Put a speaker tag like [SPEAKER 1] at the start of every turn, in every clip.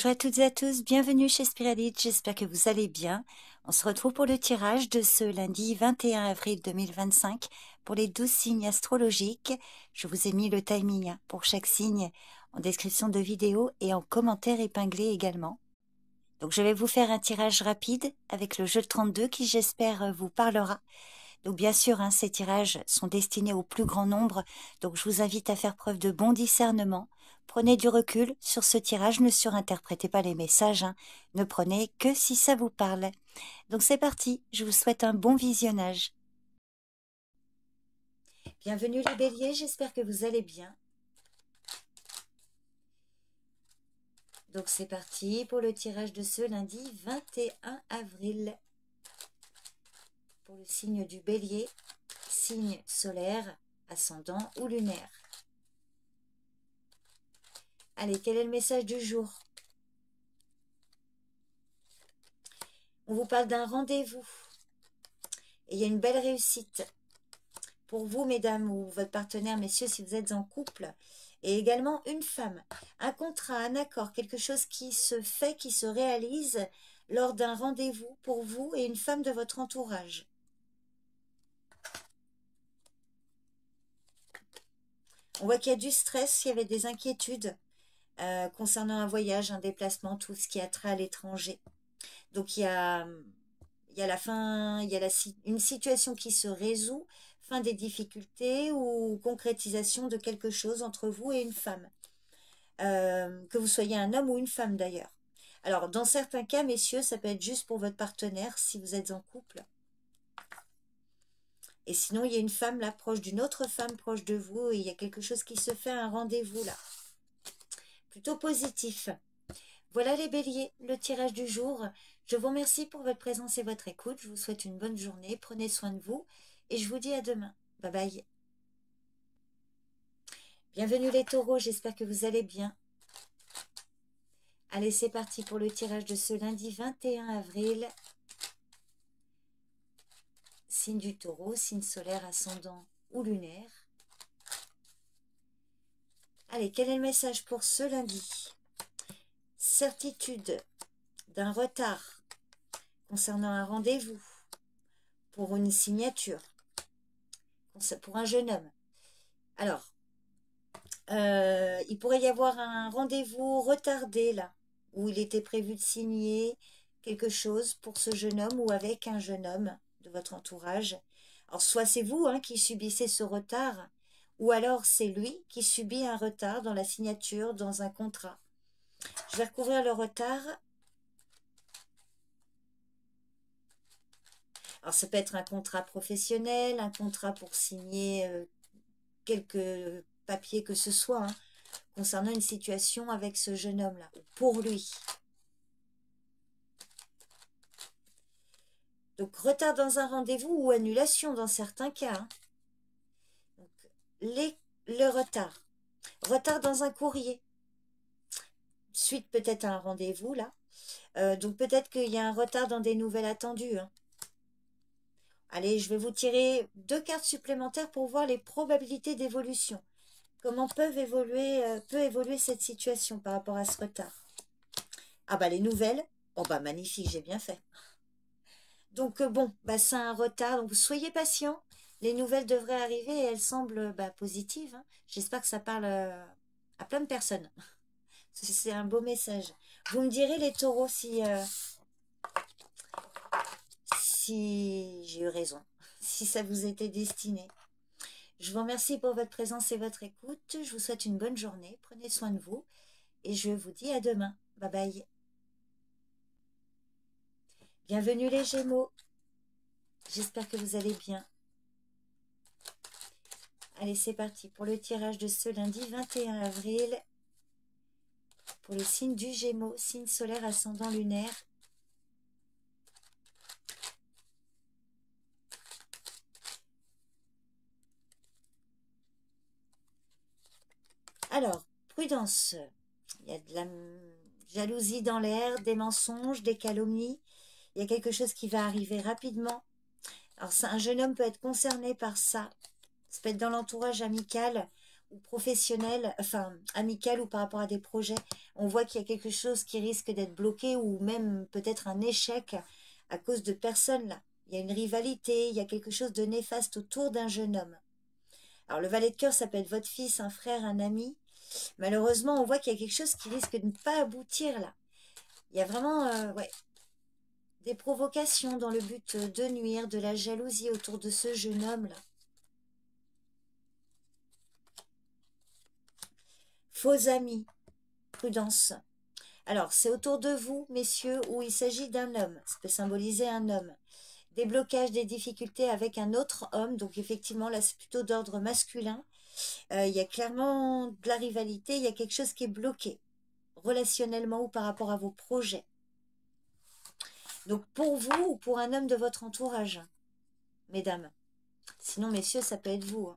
[SPEAKER 1] Bonjour à toutes et à tous, bienvenue chez Spiralite, j'espère que vous allez bien. On se retrouve pour le tirage de ce lundi 21 avril 2025 pour les 12 signes astrologiques. Je vous ai mis le timing pour chaque signe en description de vidéo et en commentaire épinglé également. Donc je vais vous faire un tirage rapide avec le jeu de 32 qui j'espère vous parlera. Donc bien sûr, ces tirages sont destinés au plus grand nombre, donc je vous invite à faire preuve de bon discernement. Prenez du recul sur ce tirage, ne surinterprétez pas les messages, ne prenez que si ça vous parle. Donc c'est parti, je vous souhaite un bon visionnage. Bienvenue les béliers, j'espère que vous allez bien. Donc c'est parti pour le tirage de ce lundi 21 avril. Pour le signe du bélier, signe solaire, ascendant ou lunaire. Allez, quel est le message du jour? On vous parle d'un rendez-vous. Et il y a une belle réussite pour vous, mesdames, ou votre partenaire, messieurs, si vous êtes en couple. Et également une femme. Un contrat, un accord, quelque chose qui se fait, qui se réalise lors d'un rendez-vous pour vous et une femme de votre entourage. On voit qu'il y a du stress, il y avait des inquiétudes concernant un voyage, un déplacement, tout ce qui a trait à l'étranger. Donc il y a la fin, il y a une situation qui se résout, fin des difficultés ou concrétisation de quelque chose entre vous et une femme. Que vous soyez un homme ou une femme d'ailleurs. Alors dans certains cas, messieurs, ça peut être juste pour votre partenaire si vous êtes en couple. Et sinon, il y a une femme là, proche d'une autre femme proche de vous, et il y a quelque chose qui se fait, un rendez-vous là. Plutôt positif. Voilà les béliers, le tirage du jour. Je vous remercie pour votre présence et votre écoute. Je vous souhaite une bonne journée. Prenez soin de vous. Et je vous dis à demain. Bye bye. Bienvenue les taureaux, j'espère que vous allez bien. Allez, c'est parti pour le tirage de ce lundi 21 avril. Signe du taureau, signe solaire, ascendant ou lunaire. Allez, quel est le message pour ce lundi? Certitude d'un retard concernant un rendez-vous, pour une signature, pour un jeune homme. Alors, il pourrait y avoir un rendez-vous retardé là, où il était prévu de signer quelque chose pour ce jeune homme ou avec un jeune homme de votre entourage. Alors, soit c'est vous qui subissez ce retard, ou alors c'est lui qui subit un retard dans la signature, dans un contrat. Je vais recouvrir le retard. Alors, ça peut être un contrat professionnel, un contrat pour signer quelques papiers que ce soit, concernant une situation avec ce jeune homme-là, pour lui. Donc, retard dans un rendez-vous ou annulation dans certains cas. Donc, le retard. Retard dans un courrier. Suite peut-être à un rendez-vous, là. Donc, peut-être qu'il y a un retard dans des nouvelles attendues. Allez, je vais vous tirer 2 cartes supplémentaires pour voir les probabilités d'évolution. Comment peut évoluer cette situation par rapport à ce retard? Ah bah les nouvelles, oh bah magnifique, j'ai bien fait. Donc bon, c'est un retard, donc soyez patients. Les nouvelles devraient arriver et elles semblent positives. J'espère que ça parle à plein de personnes. C'est un beau message. Vous me direz les taureaux si j'ai eu raison, si ça vous était destiné. Je vous remercie pour votre présence et votre écoute. Je vous souhaite une bonne journée. Prenez soin de vous. Et je vous dis à demain. Bye bye. Bienvenue les Gémeaux. J'espère que vous allez bien. Allez, c'est parti pour le tirage de ce lundi 21 avril. Pour le signe du Gémeaux, signe solaire ascendant lunaire. Alors, prudence. Il y a de la jalousie dans l'air, des mensonges, des calomnies. Il y a quelque chose qui va arriver rapidement. Alors, un jeune homme peut être concerné par ça. Ça peut être dans l'entourage amical ou professionnel, enfin amical ou par rapport à des projets. On voit qu'il y a quelque chose qui risque d'être bloqué ou même peut-être un échec à cause de personnes là. Il y a une rivalité, il y a quelque chose de néfaste autour d'un jeune homme. Alors le valet de cœur, ça peut être votre fils, un frère, un ami. Malheureusement, on voit qu'il y a quelque chose qui risque de ne pas aboutir là. Il y a vraiment ouais, des provocations dans le but de nuire, de la jalousie autour de ce jeune homme là. Faux amis, prudence. Alors, c'est autour de vous, messieurs, où il s'agit d'un homme. Ça peut symboliser un homme. Des blocages, des difficultés avec un autre homme. Donc, effectivement, là, c'est plutôt d'ordre masculin. Il y a clairement de la rivalité. Il y a quelque chose qui est bloqué, relationnellement ou par rapport à vos projets. Donc, pour vous ou pour un homme de votre entourage, mesdames. Sinon, messieurs, ça peut être vous.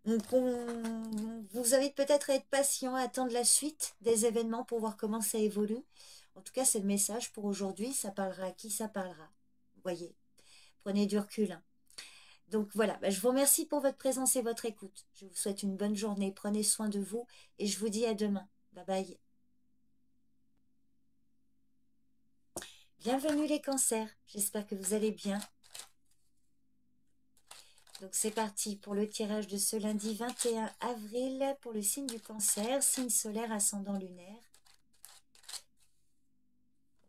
[SPEAKER 1] Donc, on vous invite peut-être à être patient, à attendre la suite des événements pour voir comment ça évolue. En tout cas, c'est le message pour aujourd'hui. Ça parlera à qui ça parlera. Vous voyez, prenez du recul. Hein. Donc voilà, je vous remercie pour votre présence et votre écoute. Je vous souhaite une bonne journée. Prenez soin de vous et je vous dis à demain. Bye bye. Bienvenue les cancers. J'espère que vous allez bien. Donc c'est parti pour le tirage de ce lundi 21 avril pour le signe du cancer, signe solaire ascendant lunaire.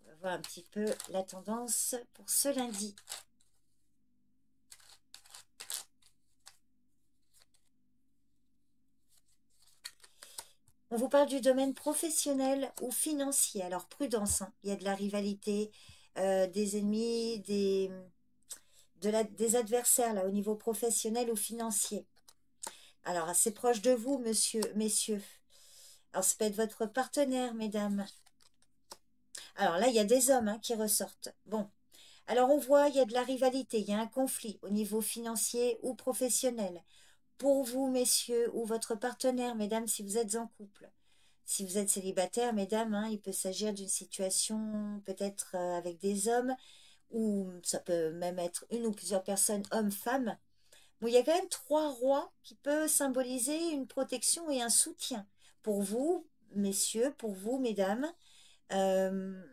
[SPEAKER 1] On va voir un petit peu la tendance pour ce lundi. On vous parle du domaine professionnel ou financier. Alors prudence, hein. Il y a de la rivalité, des ennemis, des adversaires là, au niveau professionnel ou financier. Alors assez proche de vous, messieurs. Alors ça peut être votre partenaire, mesdames. Alors là, il y a des hommes hein, qui ressortent. Bon, alors on voit, il y a de la rivalité, il y a un conflit au niveau financier ou professionnel. Pour vous, messieurs, ou votre partenaire, mesdames, si vous êtes en couple. Si vous êtes célibataire, mesdames, hein, il peut s'agir d'une situation peut-être avec des hommes, ou ça peut même être une ou plusieurs personnes, hommes, femmes. Bon, il y a quand même 3 rois qui peuvent symboliser une protection et un soutien. Pour vous, messieurs, pour vous, mesdames, euh,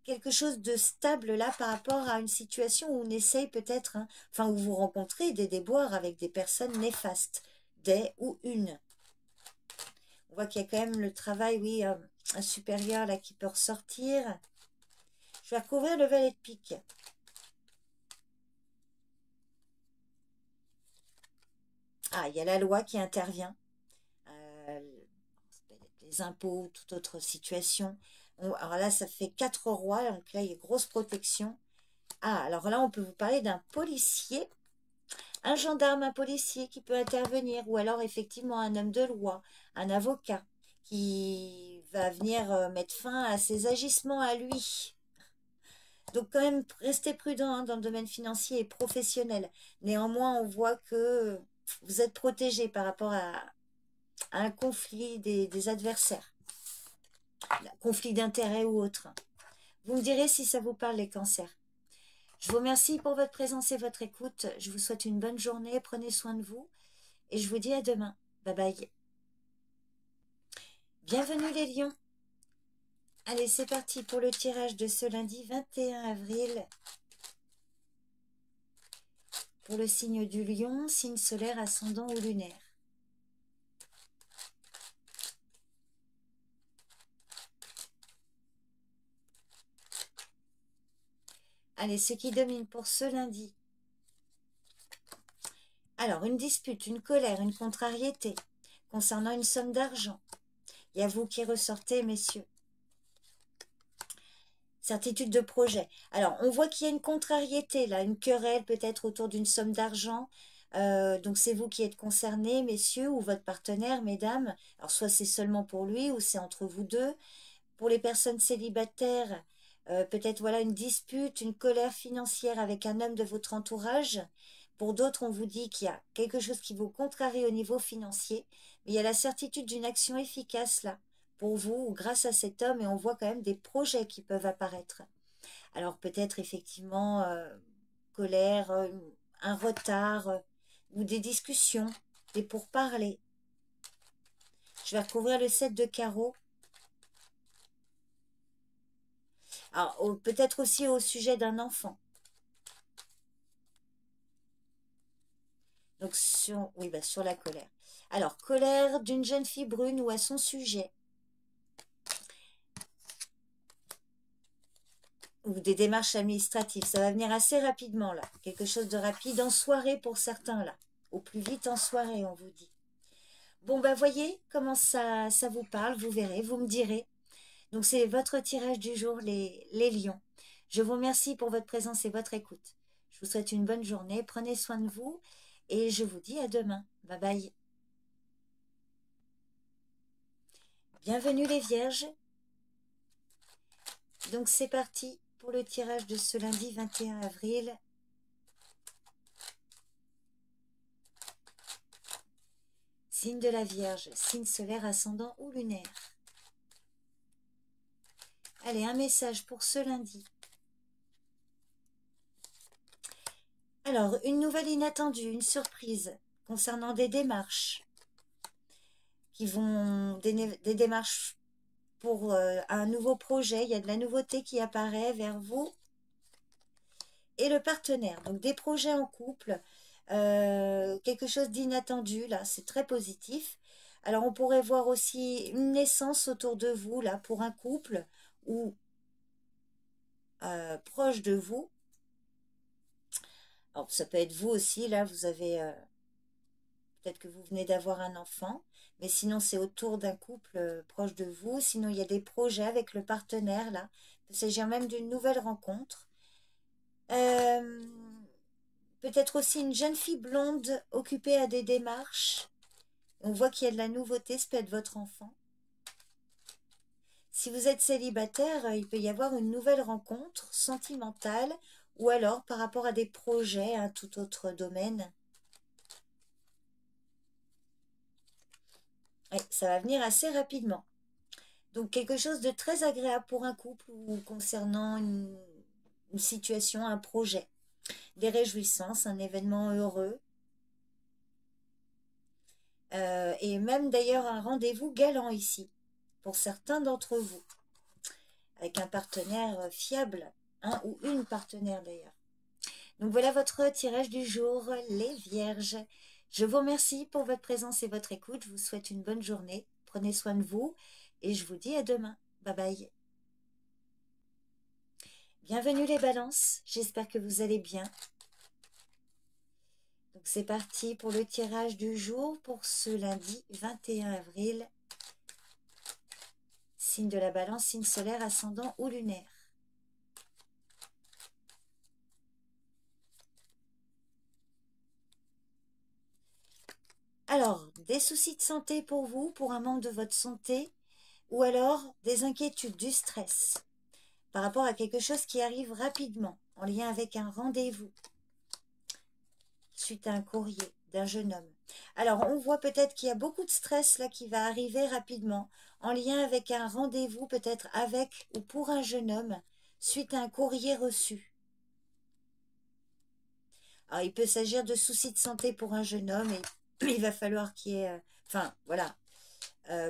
[SPEAKER 1] quelque chose de stable là par rapport à une situation où on essaye peut-être, hein, enfin où vous rencontrez des déboires avec des personnes néfastes, des ou une. On voit qu'il y a quand même le travail, oui, un supérieur là qui peut ressortir. Je vais recouvrir le valet de pique. Ah, il y a la loi qui intervient. Euh, les impôts ou toute autre situation. Alors là, ça fait 4 rois, donc là, il y a grosse protection. Ah, alors là, on peut vous parler d'un policier, un gendarme, un policier qui peut intervenir, ou alors effectivement un homme de loi, un avocat qui va venir mettre fin à ses agissements à lui. Donc quand même, restez prudent hein, dans le domaine financier et professionnel. Néanmoins, on voit que vous êtes protégé par rapport à un conflit des adversaires, un conflit d'intérêts ou autre. Vous me direz si ça vous parle les cancers. Je vous remercie pour votre présence et votre écoute. Je vous souhaite une bonne journée. Prenez soin de vous. Et je vous dis à demain. Bye bye. Bienvenue les lions. Allez, c'est parti pour le tirage de ce lundi 21 avril. Pour le signe du lion, signe solaire, ascendant ou lunaire. Allez, ce qui domine pour ce lundi. Alors, une dispute, une colère, une contrariété concernant une somme d'argent. Il y a vous qui ressortez, messieurs. Certitude de projet. Alors, on voit qu'il y a une contrariété, là, une querelle peut-être autour d'une somme d'argent. Donc, c'est vous qui êtes concernés, messieurs, ou votre partenaire, mesdames. Alors, soit c'est seulement pour lui, ou c'est entre vous deux. Pour les personnes célibataires, peut-être voilà une dispute, une colère financière avec un homme de votre entourage. Pour d'autres, on vous dit qu'il y a quelque chose qui vous contrarie au niveau financier, mais il y a la certitude d'une action efficace là, pour vous ou grâce à cet homme, et on voit quand même des projets qui peuvent apparaître. Alors peut-être effectivement colère, un retard ou des discussions. des pourparlers. Je vais recouvrir le 7 de carreaux. Alors, peut-être aussi au sujet d'un enfant. Donc, oui, bah, sur la colère. Alors, colère d'une jeune fille brune ou à son sujet. Ou des démarches administratives. Ça va venir assez rapidement, là. Quelque chose de rapide en soirée pour certains, là. Au plus vite en soirée, on vous dit. Bon, bah, voyez comment ça vous parle. Vous verrez, vous me direz. Donc, c'est votre tirage du jour, les lions. Je vous remercie pour votre présence et votre écoute. Je vous souhaite une bonne journée. Prenez soin de vous. Et je vous dis à demain. Bye bye. Bienvenue les vierges. Donc c'est parti pour le tirage de ce lundi 21 avril. Signe de la Vierge, signe solaire, ascendant ou lunaire. Allez, un message pour ce lundi. Alors, une nouvelle inattendue, une surprise concernant des démarches qui vont, des démarches pour un nouveau projet. Il y a de la nouveauté qui apparaît vers vous et le partenaire. Donc, des projets en couple, quelque chose d'inattendu, là, c'est très positif. Alors, on pourrait voir aussi une naissance autour de vous, là, pour un couple ou proche de vous. Alors, ça peut être vous aussi, là, vous avez... peut-être que vous venez d'avoir un enfant, mais sinon, c'est autour d'un couple proche de vous. Sinon, il y a des projets avec le partenaire, là. Il s'agit même d'une nouvelle rencontre. Peut-être aussi une jeune fille blonde occupée à des démarches. On voit qu'il y a de la nouveauté, ça peut être votre enfant. Si vous êtes célibataire, il peut y avoir une nouvelle rencontre sentimentale ou alors par rapport à des projets, un tout autre domaine. Et ça va venir assez rapidement. Donc quelque chose de très agréable pour un couple ou concernant une situation, un projet. Des réjouissances, un événement heureux. Et même d'ailleurs un rendez-vous galant ici, pour certains d'entre vous, avec un partenaire fiable, un ou une partenaire d'ailleurs. Donc voilà votre tirage du jour, les vierges. Je vous remercie pour votre présence et votre écoute. Je vous souhaite une bonne journée. Prenez soin de vous et je vous dis à demain. Bye bye. Bienvenue les balances. J'espère que vous allez bien. Donc c'est parti pour le tirage du jour pour ce lundi 21 avril. Signe de la balance, signe solaire, ascendant ou lunaire. Alors, des soucis de santé pour vous, pour un membre de votre santé, ou alors des inquiétudes, du stress, par rapport à quelque chose qui arrive rapidement, en lien avec un rendez-vous, suite à un courrier d'un jeune homme. Alors, on voit peut-être qu'il y a beaucoup de stress là qui va arriver rapidement, en lien avec un rendez-vous, peut-être avec ou pour un jeune homme, suite à un courrier reçu. Alors, il peut s'agir de soucis de santé pour un jeune homme et il va falloir qu'il y ait... enfin, voilà,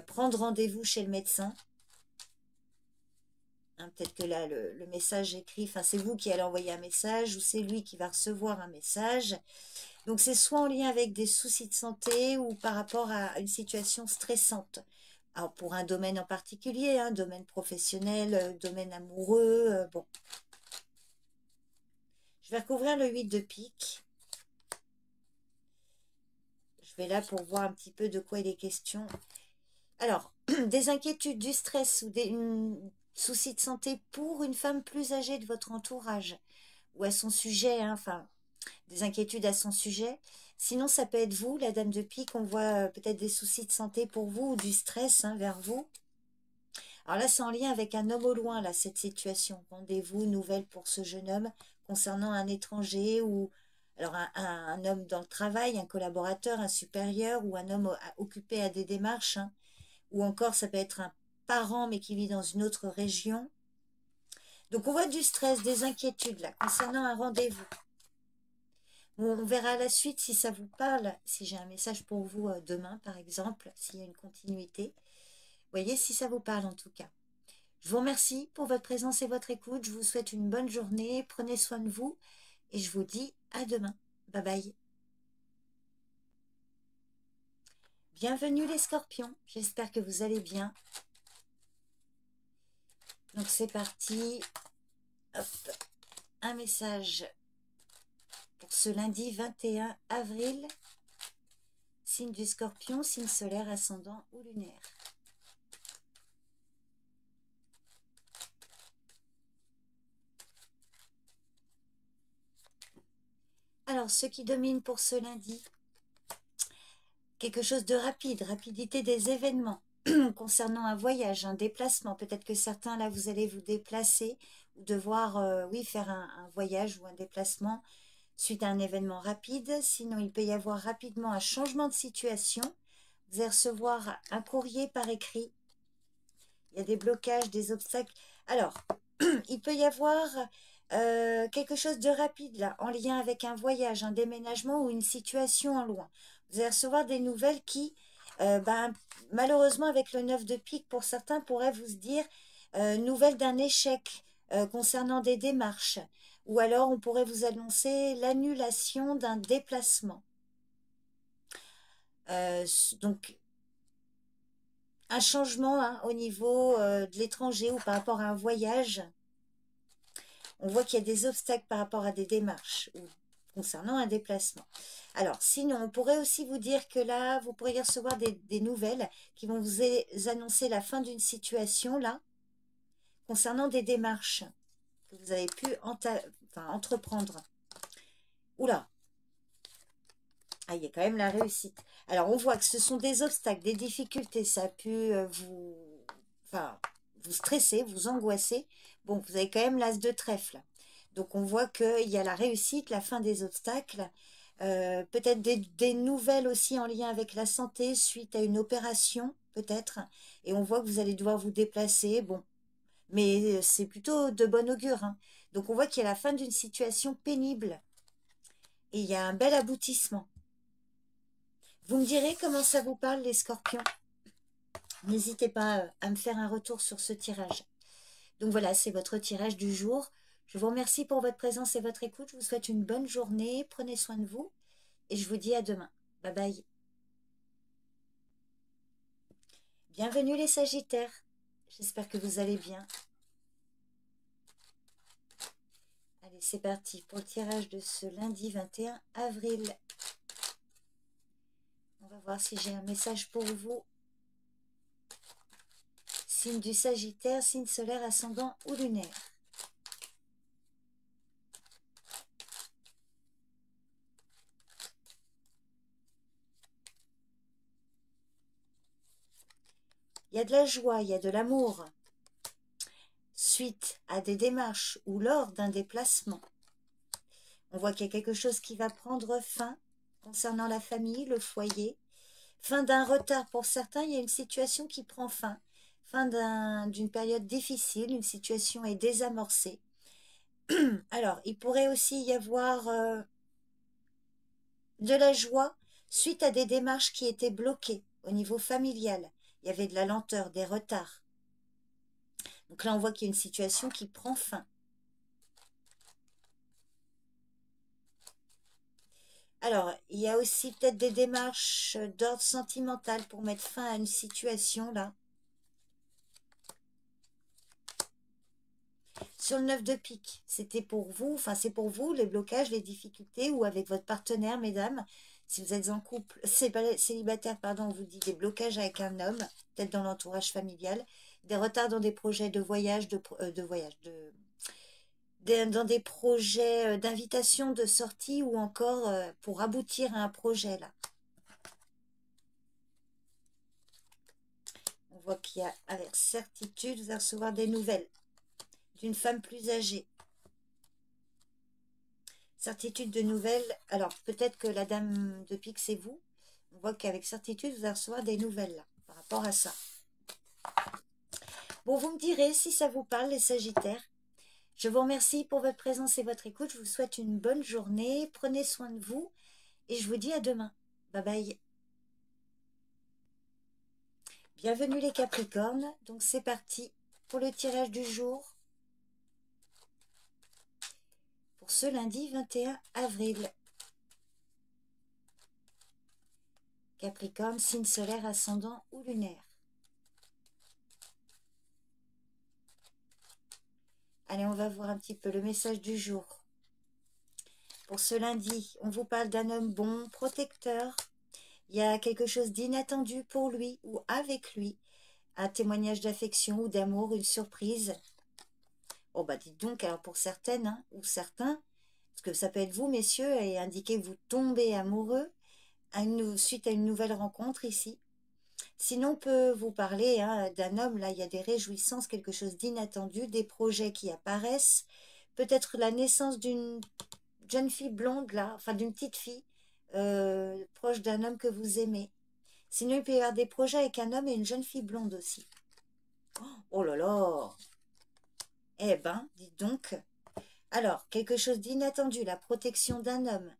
[SPEAKER 1] prendre rendez-vous chez le médecin. Hein, peut-être que là, le message écrit, enfin, c'est vous qui allez envoyer un message ou c'est lui qui va recevoir un message. Donc, c'est soit en lien avec des soucis de santé ou par rapport à une situation stressante. Alors, pour un domaine en particulier, un domaine professionnel, domaine amoureux, bon. Je vais recouvrir le 8 de pique. Je vais là pour voir un petit peu de quoi il est question. Alors, des inquiétudes, du stress ou des soucis de santé pour une femme plus âgée de votre entourage ou à son sujet, hein, enfin, des inquiétudes à son sujet. Sinon, ça peut être vous, la dame de pique, on voit peut-être des soucis de santé pour vous ou du stress hein, vers vous. Alors là, c'est en lien avec un homme au loin, là, cette situation. Rendez-vous, nouvelle pour ce jeune homme concernant un étranger ou alors un homme dans le travail, un collaborateur, un supérieur ou un homme occupé à des démarches. Hein, ou encore, ça peut être un parent mais qui vit dans une autre région. Donc, on voit du stress, des inquiétudes là concernant un rendez-vous. On verra la suite si ça vous parle, si j'ai un message pour vous demain, par exemple, s'il y a une continuité. Voyez si ça vous parle en tout cas. Je vous remercie pour votre présence et votre écoute. Je vous souhaite une bonne journée. Prenez soin de vous et je vous dis à demain. Bye bye. Bienvenue les scorpions. J'espère que vous allez bien. Donc c'est parti. Hop. Un message pour ce lundi 21 avril. Signe du scorpion, signe solaire, ascendant ou lunaire. Alors, ce qui domine pour ce lundi, quelque chose de rapide, rapidité des événements concernant un voyage, un déplacement. Peut-être que certains, là, vous allez vous déplacer ou devoir, oui, faire un voyage ou un déplacement suite à un événement rapide. Sinon, il peut y avoir rapidement un changement de situation. Vous allez recevoir un courrier par écrit. Il y a des blocages, des obstacles. Alors, il peut y avoir quelque chose de rapide là, en lien avec un voyage, un déménagement ou une situation en loin. Vous allez recevoir des nouvelles qui, malheureusement avec le 9 de pique, pour certains pourraient vous dire nouvelles d'un échec concernant des démarches. Ou alors on pourrait vous annoncer l'annulation d'un déplacement. Donc un changement hein, au niveau de l'étranger ou par rapport à un voyage. On voit qu'il y a des obstacles par rapport à des démarches ou concernant un déplacement. Alors, sinon, on pourrait aussi vous dire que là, vous pourriez recevoir des nouvelles qui vont vous annoncer la fin d'une situation, là, concernant des démarches que vous avez pu entreprendre. Oula! Ah, il y a quand même la réussite. Alors, on voit que ce sont des obstacles, des difficultés. Ça a pu vous stresser, vous angoisser. Bon, vous avez quand même l'as de trèfle. Donc, on voit qu'il y a la réussite, la fin des obstacles. Peut-être des nouvelles aussi en lien avec la santé suite à une opération, peut-être. Et on voit que vous allez devoir vous déplacer. Bon, mais c'est plutôt de bon augure. Hein. Donc, on voit qu'il y a la fin d'une situation pénible. Et il y a un bel aboutissement. Vous me direz comment ça vous parle, les scorpions. N'hésitez pas à me faire un retour sur ce tirage. Donc voilà, c'est votre tirage du jour. Je vous remercie pour votre présence et votre écoute. Je vous souhaite une bonne journée. Prenez soin de vous. Et je vous dis à demain. Bye bye. Bienvenue les Sagittaires. J'espère que vous allez bien. Allez, c'est parti pour le tirage de ce lundi 21 avril. On va voir si j'ai un message pour vous. Signe du Sagittaire, signe solaire, ascendant ou lunaire. Il y a de la joie, il y a de l'amour. Suite à des démarches ou lors d'un déplacement. On voit qu'il y a quelque chose qui va prendre fin concernant la famille, le foyer. Fin d'un retard pour certains, il y a une situation qui prend fin. Fin d'une période difficile, une situation est désamorcée. Alors, il pourrait aussi y avoir de la joie suite à des démarches qui étaient bloquées au niveau familial. Il y avait de la lenteur, des retards. Donc là, on voit qu'il y a une situation qui prend fin. Alors, il y a aussi peut-être des démarches d'ordre sentimental pour mettre fin à une situation, là. Sur le 9 de pique, c'était pour vous, enfin c'est pour vous, les blocages, les difficultés, ou avec votre partenaire, mesdames. Si vous êtes en couple, célibataire, pardon, on vous dit des blocages avec un homme, peut-être dans l'entourage familial, des retards dans des projets de voyage, dans des projets d'invitation, de sortie, ou encore pour aboutir à un projet, là. On voit qu'il y a, avec certitude, vous allez recevoir des nouvelles d'une femme plus âgée. Certitude de nouvelles. Alors, peut-être que la dame de pique, c'est vous. On voit qu'avec certitude, vous allez recevoir des nouvelles là, par rapport à ça. Bon, vous me direz si ça vous parle, les Sagittaires. Je vous remercie pour votre présence et votre écoute. Je vous souhaite une bonne journée. Prenez soin de vous et je vous dis à demain. Bye bye. Bienvenue les Capricornes. Donc c'est parti pour le tirage du jour pour ce lundi 21 avril. Capricorne, signe solaire, ascendant ou lunaire. Allez, on va voir un petit peu le message du jour. Pour ce lundi, on vous parle d'un homme bon, protecteur. Il y a quelque chose d'inattendu pour lui ou avec lui. Un témoignage d'affection ou d'amour, une surprise. Oh bah dites donc, alors pour certaines hein, ou certains, parce que ça peut être vous messieurs, et indiquer que vous tombez amoureux suite à une nouvelle rencontre ici. Sinon, on peut vous parler hein, d'un homme, là il y a des réjouissances, quelque chose d'inattendu, des projets qui apparaissent, peut-être la naissance d'une jeune fille blonde là, enfin d'une petite fille, proche d'un homme que vous aimez. Sinon, il peut y avoir des projets avec un homme et une jeune fille blonde aussi. Oh là là! Eh ben, dites donc. Alors, quelque chose d'inattendu, la protection d'un homme.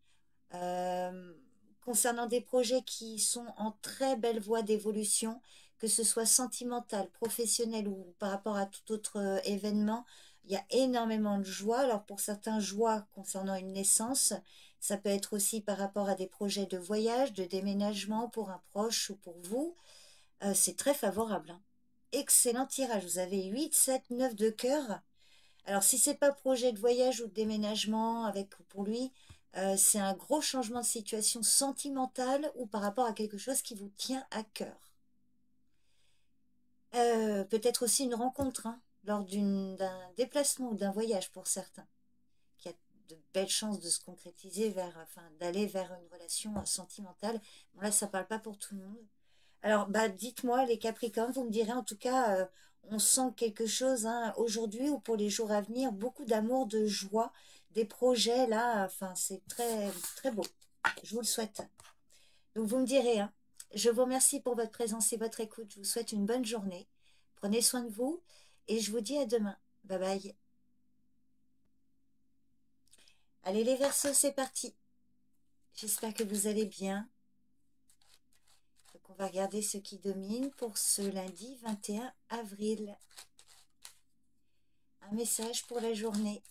[SPEAKER 1] Euh, concernant des projets qui sont en très belle voie d'évolution, que ce soit sentimental, professionnel ou par rapport à tout autre événement, il y a énormément de joie. Alors pour certains, joie concernant une naissance, ça peut être aussi par rapport à des projets de voyage, de déménagement pour un proche ou pour vous. C'est très favorable, hein. Excellent tirage, vous avez 8, 7, 9 de cœur. Alors, si c'est pas projet de voyage ou de déménagement avec pour lui, c'est un gros changement de situation sentimentale ou par rapport à quelque chose qui vous tient à cœur. Peut-être aussi une rencontre hein, lors d'un déplacement ou d'un voyage pour certains, qui a de belles chances de se concrétiser enfin, d'aller vers une relation sentimentale. Bon, là, ça parle pas pour tout le monde. Alors, bah, dites-moi, les Capricornes, vous me direz en tout cas, on sent quelque chose hein, aujourd'hui ou pour les jours à venir, beaucoup d'amour, de joie, des projets là, enfin, c'est très, très beau. Je vous le souhaite. Donc, vous me direz, hein. Je vous remercie pour votre présence et votre écoute. Je vous souhaite une bonne journée. Prenez soin de vous et je vous dis à demain. Bye bye. Allez, les Verseaux, c'est parti. J'espère que vous allez bien. Donc, on va regarder ce qui domine pour ce lundi 21 avril. Un message pour la journée.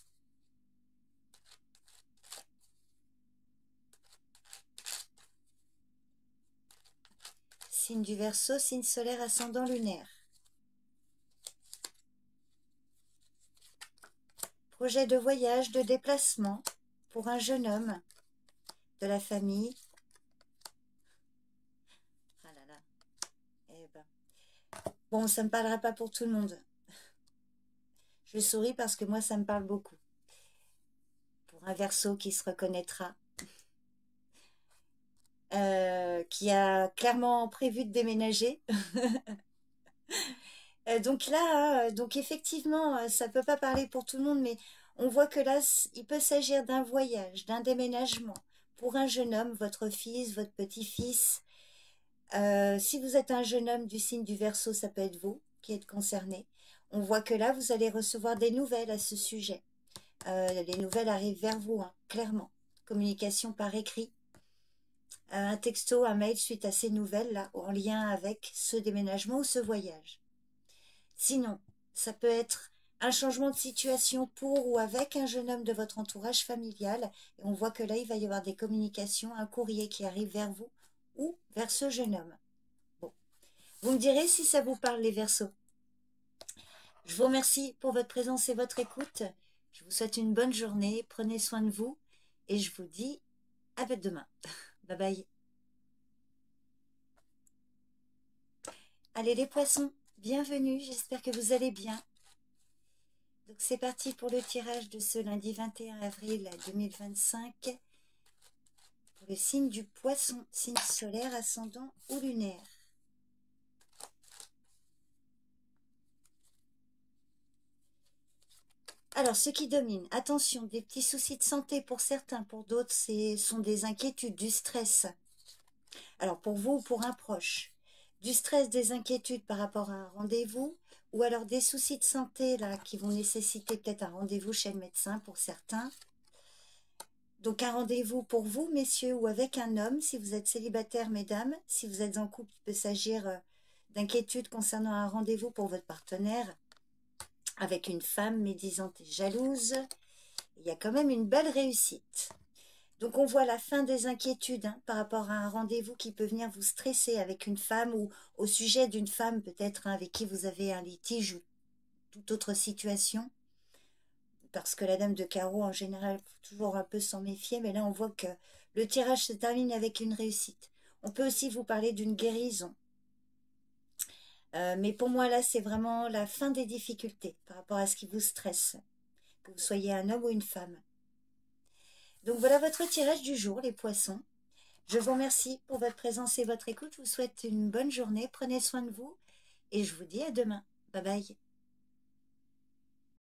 [SPEAKER 1] Signe du Verseau, signe solaire ascendant lunaire. Projet de voyage, de déplacement pour un jeune homme de la famille. Ah là là. Eh ben. Bon, ça ne me parlera pas pour tout le monde. Je souris parce que moi, ça me parle beaucoup. Pour un Verseau qui se reconnaîtra. Qui a clairement prévu de déménager. Donc là, donc effectivement, ça peut pas parler pour tout le monde, mais on voit que là, il peut s'agir d'un voyage, d'un déménagement pour un jeune homme, votre fils, votre petit-fils. Si vous êtes un jeune homme du signe du Verseau, ça peut être vous qui êtes concerné. On voit que là, vous allez recevoir des nouvelles à ce sujet. Les nouvelles arrivent vers vous, hein, clairement. Communication par écrit. Un texto, un mail suite à ces nouvelles-là, en lien avec ce déménagement ou ce voyage. Sinon, ça peut être un changement de situation pour ou avec un jeune homme de votre entourage familial. Et on voit que là, il va y avoir des communications, un courrier qui arrive vers vous ou vers ce jeune homme. Bon, vous me direz si ça vous parle les Verseaux. Je vous remercie pour votre présence et votre écoute. Je vous souhaite une bonne journée, prenez soin de vous et je vous dis à demain. Bye bye. Allez les poissons, bienvenue, j'espère que vous allez bien. Donc c'est parti pour le tirage de ce lundi 21 avril 2025 pour le signe du Poisson, signe solaire, ascendant ou lunaire. Alors, ce qui domine, attention, des petits soucis de santé pour certains, pour d'autres, ce sont des inquiétudes, du stress. Alors, pour vous ou pour un proche, du stress, des inquiétudes par rapport à un rendez-vous ou alors des soucis de santé là qui vont nécessiter peut-être un rendez-vous chez le médecin pour certains. Donc un rendez-vous pour vous, messieurs, ou avec un homme, si vous êtes célibataire, mesdames. Si vous êtes en couple, il peut s'agir d'inquiétude concernant un rendez-vous pour votre partenaire avec une femme médisante et jalouse. Il y a quand même une belle réussite. Donc on voit la fin des inquiétudes par rapport à un rendez-vous qui peut venir vous stresser avec une femme ou au sujet d'une femme peut-être avec qui vous avez un litige ou toute autre situation. Parce que la dame de carreau en général, faut toujours un peu s'en méfier, mais là on voit que le tirage se termine avec une réussite. On peut aussi vous parler d'une guérison. Mais pour moi là c'est vraiment la fin des difficultés par rapport à ce qui vous stresse, que vous soyez un homme ou une femme. Donc voilà votre tirage du jour, les poissons. Je vous remercie pour votre présence et votre écoute. Je vous souhaite une bonne journée. Prenez soin de vous et je vous dis à demain. Bye bye.